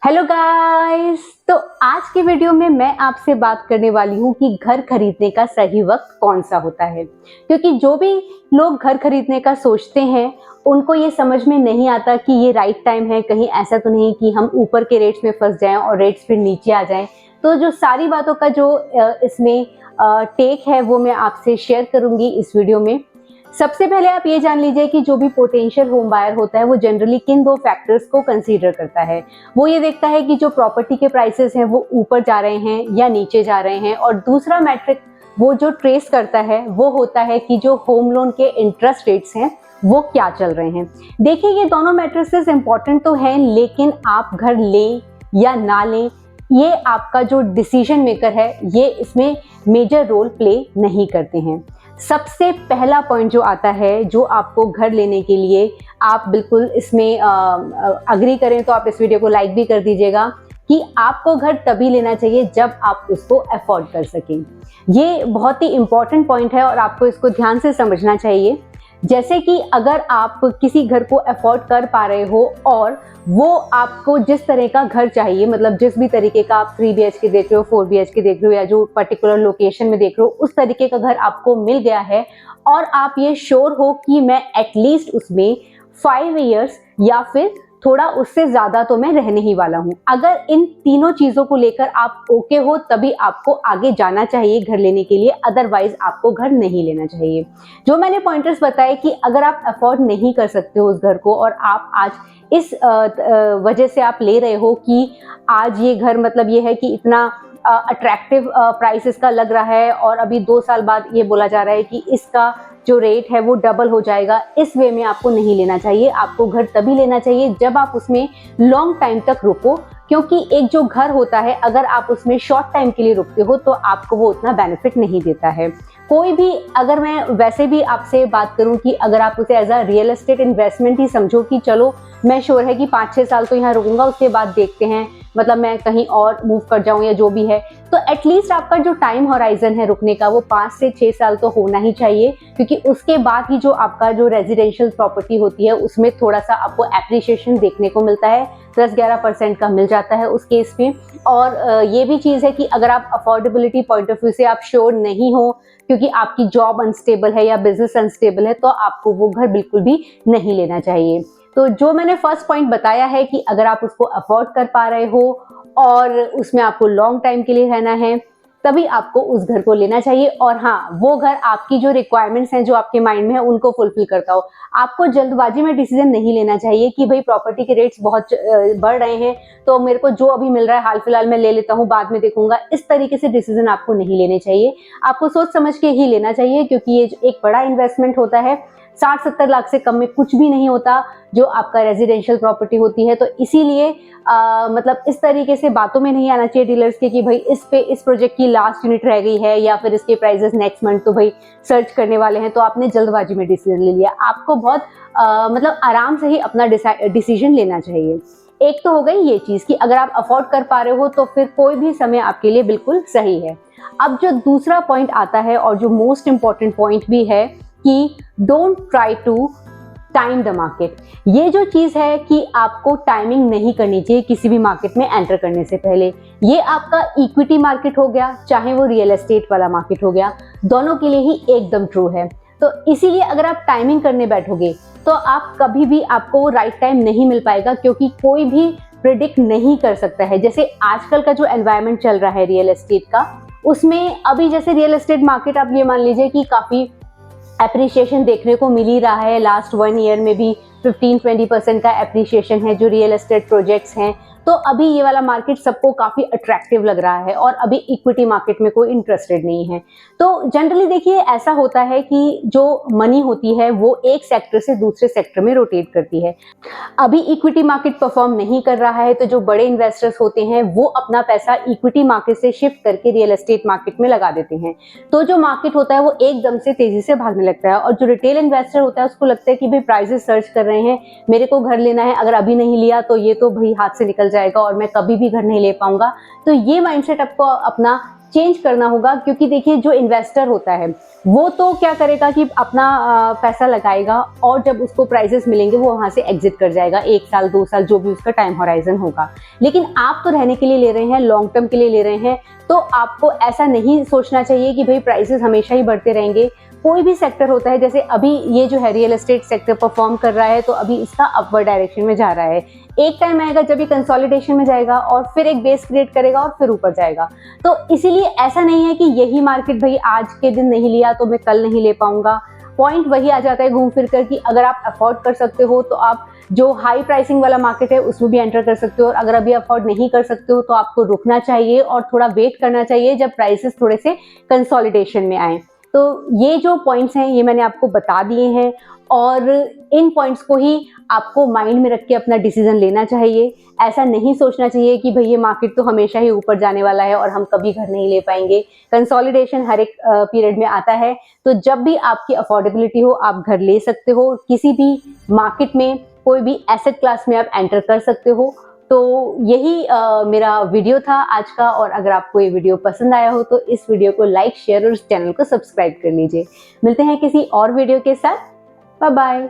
Hello guys. तो आज की वीडियो में मैं आपसे बात करने वाली हूँ कि घर खरीदने का सही वक्त कौन सा होता है। क्योंकि जो भी लोग घर खरीदने का सोचते हैं उनको ये समझ में नहीं आता कि ये राइट टाइम है। कहीं ऐसा तो नहीं कि हम ऊपर के रेट्स में फंस जाएं और रेट्स फिर नीचे आ जाएं। तो जो सारी बातों का जो इसमें टेक है वो मैं आपसे शेयर करूंगी इस वीडियो में। सबसे पहले आप ये जान लीजिए कि जो भी पोटेंशियल होम बायर होता है वो जनरली किन दो फैक्टर्स को कंसीडर करता है। वो ये देखता है कि जो प्रॉपर्टी के प्राइसेस हैं वो ऊपर जा रहे हैं या नीचे जा रहे हैं, और दूसरा मैट्रिक वो जो ट्रेस करता है वो होता है कि जो होम लोन के इंटरेस्ट रेट्स हैं वो क्या चल रहे हैं। देखिए, ये दोनों मैट्रिसेस इंपॉर्टेंट तो हैं, लेकिन आप घर लें या ना लें ये आपका जो डिसीजन मेकर है ये इसमें मेजर रोल प्ले नहीं करते हैं। सबसे पहला पॉइंट जो आता है, जो आपको घर लेने के लिए आप बिल्कुल इसमें अग्री करें तो आप इस वीडियो को लाइक भी कर दीजिएगा, कि आपको घर तभी लेना चाहिए जब आप उसको अफोर्ड कर सकें। ये बहुत ही इंपॉर्टेंट पॉइंट है और आपको इसको ध्यान से समझना चाहिए। जैसे कि अगर आप किसी घर को अफोर्ड कर पा रहे हो और वो आपको जिस तरह का घर चाहिए, मतलब जिस भी तरीके का आप 3 BHK देख रहे हो, 4 BHK देख रहे हो, या जो पर्टिकुलर लोकेशन में देख रहे हो उस तरीके का घर आपको मिल गया है, और आप ये श्योर हो कि मैं एटलीस्ट उसमें 5 इयर्स या फिर थोड़ा उससे ज्यादा तो मैं रहने ही वाला हूँ। अगर इन तीनों चीजों को लेकर आप ओके हो तभी आपको आगे जाना चाहिए घर लेने के लिए, अदरवाइज आपको घर नहीं लेना चाहिए। जो मैंने पॉइंटर्स बताए कि अगर आप अफोर्ड नहीं कर सकते हो उस घर को, और आप आज इस वजह से आप ले रहे हो कि आज ये घर मतलब ये है कि इतना अट्रैक्टिव प्राइस इसका लग रहा है, और अभी 2 साल बाद ये बोला जा रहा है कि इसका जो रेट है वो डबल हो जाएगा, इस वे में आपको नहीं लेना चाहिए। आपको घर तभी लेना चाहिए जब आप उसमें लॉन्ग टाइम तक रुको, क्योंकि एक जो घर होता है अगर आप उसमें शॉर्ट टाइम के लिए रुकते हो तो आपको वो उतना बेनिफिट नहीं देता है। कोई भी, अगर मैं वैसे भी आपसे बात करूं कि अगर आप उसे as a real estate investment ही समझो कि चलो मैं श्योर है कि 5-6 साल तो यहाँ रुकूंगा, उसके बाद देखते हैं, मतलब मैं कहीं और मूव कर जाऊं या जो भी है, तो एटलीस्ट आपका जो टाइम होराइजन है रुकने का वो 5 से 6 साल तो होना ही चाहिए। क्योंकि उसके बाद ही जो आपका जो रेजिडेंशियल प्रॉपर्टी होती है उसमें थोड़ा सा आपको एप्रिसिएशन देखने को मिलता है, 10-11% का मिल जाता है उस केस में। और ये भी चीज़ है कि अगर आप अफोर्डेबिलिटी पॉइंट ऑफ व्यू से आप श्योर नहीं हो, क्योंकि आपकी जॉब अनस्टेबल है या बिजनेस अनस्टेबल है, तो आपको वो घर बिल्कुल भी नहीं लेना चाहिए। तो जो मैंने फर्स्ट पॉइंट बताया है कि अगर आप उसको अफोर्ड कर पा रहे हो और उसमें आपको लॉन्ग टाइम के लिए रहना है तभी आपको उस घर को लेना चाहिए। और हाँ, वो घर आपकी जो रिक्वायरमेंट्स हैं जो आपके माइंड में है उनको फुलफिल करता हो। आपको जल्दबाजी में डिसीजन नहीं लेना चाहिए कि भाई प्रॉपर्टी के रेट्स बहुत बढ़ रहे हैं तो मेरे को जो अभी मिल रहा है हाल फिलहाल में ले लेता हूँ, बाद में देखूंगा। इस तरीके से डिसीजन आपको नहीं लेने चाहिए। आपको सोच समझ के ही लेना चाहिए, क्योंकि ये एक बड़ा इन्वेस्टमेंट होता है। 60-70 लाख से कम में कुछ भी नहीं होता जो आपका रेजिडेंशियल प्रॉपर्टी होती है। तो इसीलिए मतलब इस तरीके से बातों में नहीं आना चाहिए डीलर्स के कि भाई इस प्रोजेक्ट की लास्ट यूनिट रह गई है या फिर इसके प्राइसेस नेक्स्ट मंथ तो भाई सर्च करने वाले हैं, तो आपने जल्दबाजी में डिसीजन ले लिया। आपको बहुत मतलब आराम से ही अपना डिसीजन लेना चाहिए। एक तो हो गई ये चीज कि अगर आप अफोर्ड कर पा रहे हो तो फिर कोई भी समय आपके लिए बिल्कुल सही है। अब जो दूसरा पॉइंट आता है और जो मोस्ट इंपॉर्टेंट पॉइंट भी है कि don't try to time the market. ये जो चीज है कि आपको टाइमिंग नहीं करनी चाहिए किसी भी मार्केट में एंटर करने से पहले। ये आपका इक्विटी मार्केट हो गया, चाहे वो रियल एस्टेट वाला मार्केट हो गया, दोनों के लिए ही एकदम ट्रू है। तो इसीलिए अगर आप टाइमिंग करने बैठोगे तो आप कभी भी आपको राइट टाइम नहीं मिल पाएगा, क्योंकि कोई भी प्रिडिक्ट नहीं कर सकता है। जैसे आजकल का जो एनवायरनमेंट चल रहा है रियल एस्टेट का, उसमें अभी जैसे रियल एस्टेट मार्केट आप ये मान लीजिए कि काफी एप्रिसिएशन देखने को मिल ही रहा है। लास्ट 1 ईयर में भी 15-20% का एप्रिसिएशन है जो रियल एस्टेट प्रोजेक्ट्स हैं। तो अभी ये वाला मार्केट सबको काफी अट्रैक्टिव लग रहा है और अभी इक्विटी मार्केट में कोई इंटरेस्टेड नहीं है। तो जनरली देखिए ऐसा होता है कि जो मनी होती है वो एक सेक्टर से दूसरे सेक्टर में रोटेट करती है। अभी इक्विटी मार्केट परफॉर्म नहीं कर रहा है तो जो बड़े इन्वेस्टर्स होते हैं वो अपना पैसा इक्विटी मार्केट से शिफ्ट करके रियल एस्टेट मार्केट में लगा देते हैं। तो जो मार्केट होता है वो एकदम से तेजी से भागने लगता है, और जो रिटेल इन्वेस्टर होता है उसको लगता है कि भाई प्राइसेस सर्च कर रहे हैं, मेरे को घर लेना है, अगर अभी नहीं लिया तो ये तो भाई हाथ से निकल जाएगा, जाएगा और मैं कभी भी घर नहीं ले पाऊंगा। तो ये माइंडसेट आपको अपना चेंज करना होगा, क्योंकि देखिए जो इन्वेस्टर होता है वो तो क्या करेगा कि अपना पैसा लगाएगा और जब उसको प्राइजेस मिलेंगे वो वहां से एग्जिट कर जाएगा, 1 साल 2 साल जो भी उसका टाइम होराइजन होगा। लेकिन आप तो रहने के लिए ले रहे हैं, लॉन्ग टर्म के लिए ले रहे हैं, तो आपको ऐसा नहीं सोचना चाहिए कि भाई प्राइसेस हमेशा ही बढ़ते रहेंगे। कोई भी सेक्टर होता है, जैसे अभी ये जो है रियल एस्टेट सेक्टर परफॉर्म कर रहा है तो अभी इसका अपवर्ड डायरेक्शन में जा रहा है। एक टाइम आएगा जब ये कंसोलिडेशन में जाएगा और फिर एक बेस क्रिएट करेगा और फिर ऊपर जाएगा। तो इसीलिए ऐसा नहीं है कि यही मार्केट भाई आज के दिन नहीं लिया तो मैं कल नहीं ले पाऊंगा। पॉइंट वही आ जाता है घूम फिर कर कि अगर आप अफोर्ड कर सकते हो तो आप जो हाई प्राइसिंग वाला मार्केट है उसमें भी एंटर कर सकते हो, और अगर अभी अफोर्ड नहीं कर सकते हो तो आपको रुकना चाहिए और थोड़ा वेट करना चाहिए जब प्राइसेस थोड़े से कंसोलिडेशन में आए। तो ये जो पॉइंट्स हैं ये मैंने आपको बता दिए हैं, और इन पॉइंट्स को ही आपको माइंड में रख के अपना डिसीजन लेना चाहिए। ऐसा नहीं सोचना चाहिए कि भाई ये मार्केट तो हमेशा ही ऊपर जाने वाला है और हम कभी घर नहीं ले पाएंगे। कंसोलिडेशन हर एक पीरियड में आता है, तो जब भी आपकी अफोर्डेबिलिटी हो आप घर ले सकते हो, किसी भी मार्केट में कोई भी एसेट क्लास में आप एंटर कर सकते हो। तो यही मेरा वीडियो था आज का, और अगर आपको ये वीडियो पसंद आया हो तो इस वीडियो को लाइक, शेयर और इस चैनल को सब्सक्राइब कर लीजिए। मिलते हैं किसी और वीडियो के साथ। Bye bye.